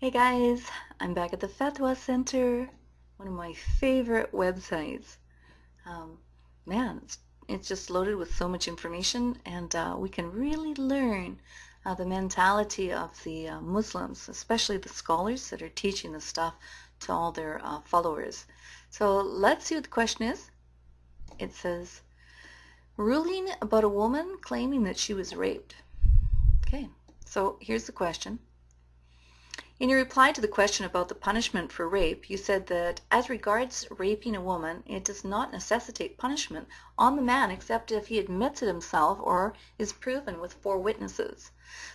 Hey guys, I'm back at the Fatwa Center, one of my favorite websites. Um, it's just loaded with so much information, and we can really learn the mentality of the Muslims, especially the scholars that are teaching this stuff to all their followers. So let's see what the question is. It says, ruling about a woman claiming that she was raped. Okay, so here's the question. In your reply to the question about the punishment for rape, you said that as regards raping a woman, it does not necessitate punishment on the man except if he admits it himself or is proven with 4 witnesses.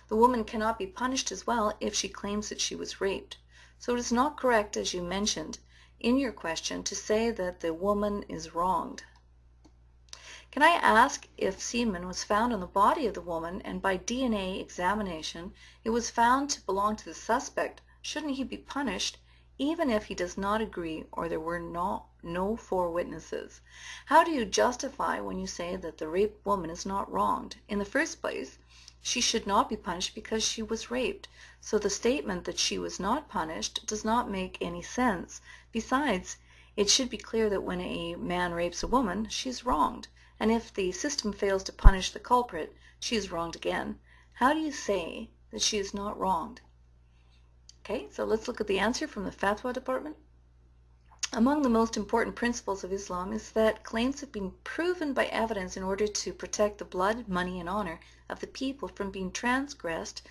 The woman cannot be punished as well if she claims that she was raped. So it is not correct, as you mentioned in your question, to say that the woman is wronged. Can I ask if semen was found on the body of the woman and by DNA examination it was found to belong to the suspect? Shouldn't he be punished even if he does not agree or there were no 4 witnesses? How do you justify when you say that the raped woman is not wronged? In the first place, she should not be punished because she was raped. So the statement that she was not punished does not make any sense. Besides, it should be clear that when a man rapes a woman, she's wronged. And if the system fails to punish the culprit, she is wronged again. How do you say that she is not wronged? Okay, so let's look at the answer from the Fatwa department. Among the most important principles of Islam is that claims have been proven by evidence in order to protect the blood, money, and honor of the people from being transgressed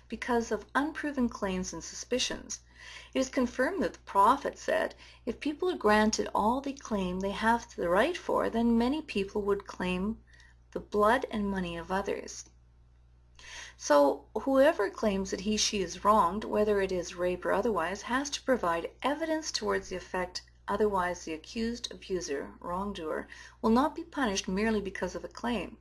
because of unproven claims and suspicions. It is confirmed that the Prophet said, if people are granted all they claim they have the right for, then many people would claim the blood and money of others. So whoever claims that she is wronged, whether it is rape or otherwise, has to provide evidence towards the effect, otherwise the accused, abuser, wrongdoer will not be punished merely because of a claim.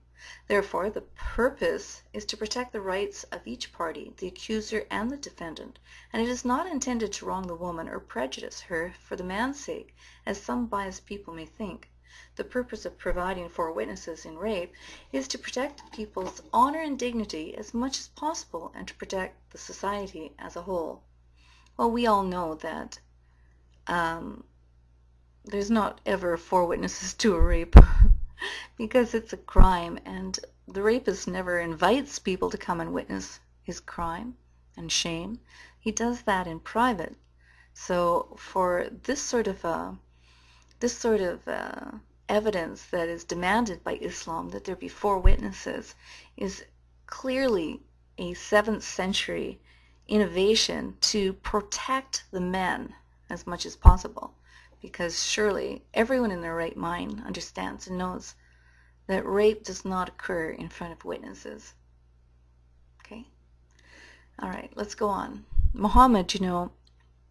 Therefore, the purpose is to protect the rights of each party, the accuser and the defendant, and it is not intended to wrong the woman or prejudice her for the man's sake, as some biased people may think. The purpose of providing 4 witnesses in rape is to protect people's honor and dignity as much as possible and to protect the society as a whole. Well, we all know that there's not ever 4 witnesses to a rape because it's a crime, and the rapist never invites people to come and witness his crime and shame. He does that in private. So for this sort of evidence that is demanded by Islam, that there be 4 witnesses, is clearly a 7th century innovation to protect the men as much as possible, because surely everyone in their right mind understands and knows that rape does not occur in front of witnesses. Okay? All right, let's go on. Muhammad,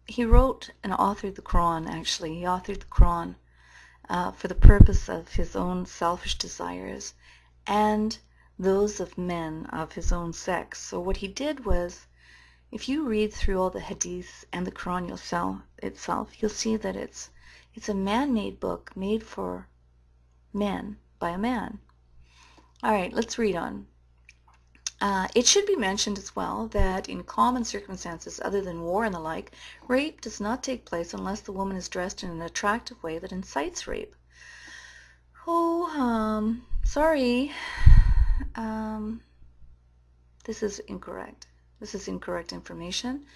he wrote and authored the Quran, actually. He authored the Quran for the purpose of his own selfish desires and those of men of his own sex. So what he did was, if you read through all the hadiths and the Quran itself, you'll see that it's a man-made book made for men by a man. All right, let's read on. It should be mentioned as well that in common circumstances other than war and the like, rape does not take place unless the woman is dressed in an attractive way that incites rape. Oh, sorry. This is incorrect. This is incorrect information.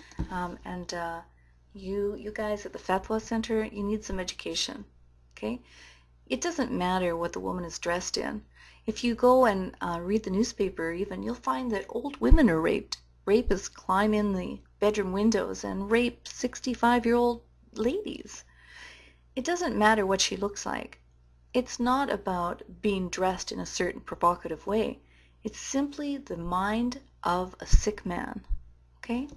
You guys at the Fatwa Center, you need some education. Okay? It doesn't matter what the woman is dressed in. If you go and read the newspaper even, you'll find that old women are raped. Rapists climb in the bedroom windows and rape 65-year-old ladies. It doesn't matter what she looks like. It's not about being dressed in a certain provocative way. It's simply the mind of a sick man. Okay?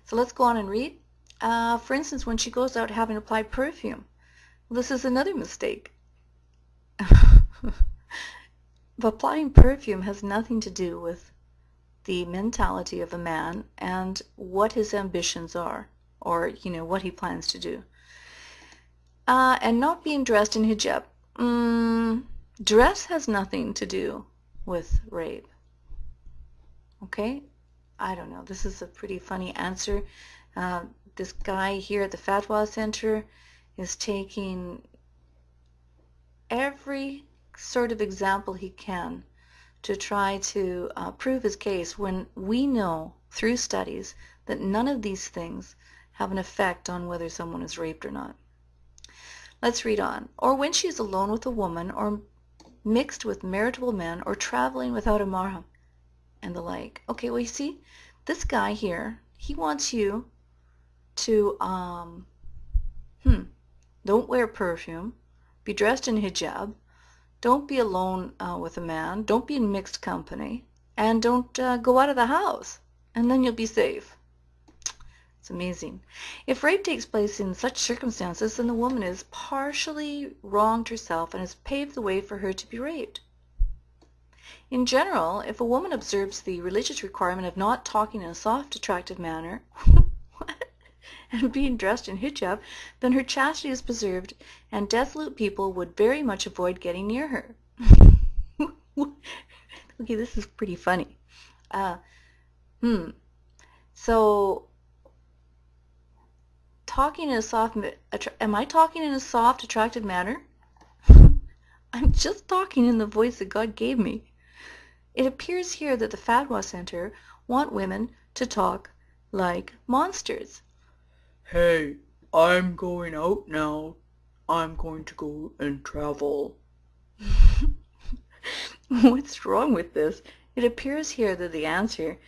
So let's go on and read. For instance, when she goes out having applied perfume. Well, this is another mistake. Applying perfume has nothing to do with the mentality of a man and what his ambitions are, or what he plans to do. And not being dressed in hijab. Dress has nothing to do with rape. Okay? I don't know. This is a pretty funny answer this guy here at the Fatwa Center is taking every sort of example he can to try to prove his case, when we know through studies that none of these things have an effect on whether someone is raped or not. Let's read on. Or when she is alone with a woman, or mixed with marriageable men, or traveling without a mahram, and the like. Okay, well, you see, this guy here, he wants you to don't wear perfume, be dressed in hijab, don't be alone with a man, don't be in mixed company, and don't go out of the house, and then you'll be safe. It's amazing. If rape takes place in such circumstances, then the woman is partially wronged herself and has paved the way for her to be raped. In general, if a woman observes the religious requirement of not talking in a soft, attractive manner and being dressed in hijab, then her chastity is preserved, and desolate people would very much avoid getting near her. Okay, this is pretty funny. So, talking in a soft, am I talking in a soft, attractive manner? I'm just talking in the voice that God gave me. It appears here that the Fatwa Center want women to talk like monsters. Hey, I'm going out now. I'm going to go and travel. What's wrong with this? It appears here that the answer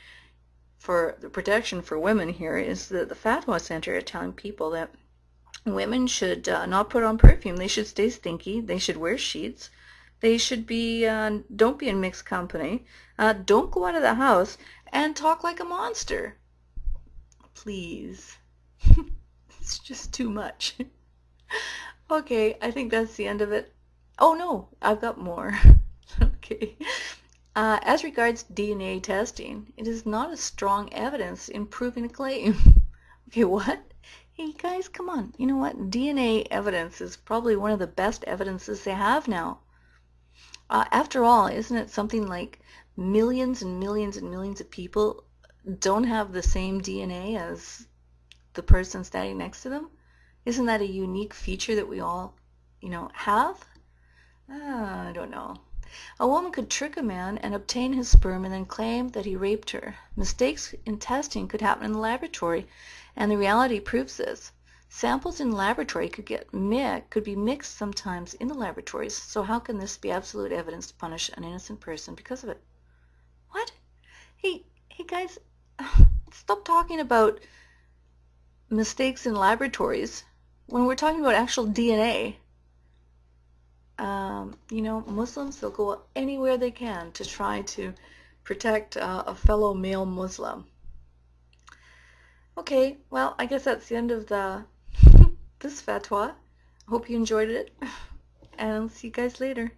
for the protection for women here is that the Fatwa Center are telling people that women should not put on perfume. They should stay stinky. They should wear sheets. They should be, don't be in mixed company. Don't go out of the house and talk like a monster. Please. It's just too much. Okay, I think that's the end of it. Oh no, I've got more. Okay. As regards DNA testing, it is not a strong evidence in proving a claim. Okay, what? Hey guys, come on. You know what? DNA evidence is probably one of the best evidences they have now. After all, isn't it something like millions and millions and millions of people don't have the same DNA as the person standing next to them? Isn't that a unique feature that we all, have? I don't know. A woman could trick a man and obtain his sperm and then claim that he raped her. Mistakes in testing could happen in the laboratory, and the reality proves this. Samples in the laboratory could be mixed sometimes in the laboratories, so how can this be absolute evidence to punish an innocent person because of it? What? Hey guys, stop talking about mistakes in laboratories when we're talking about actual DNA. Muslims, they'll go anywhere they can to try to protect a fellow male Muslim. Okay, well, I guess that's the end of this fatwa. Hope you enjoyed it, and I'll see you guys later.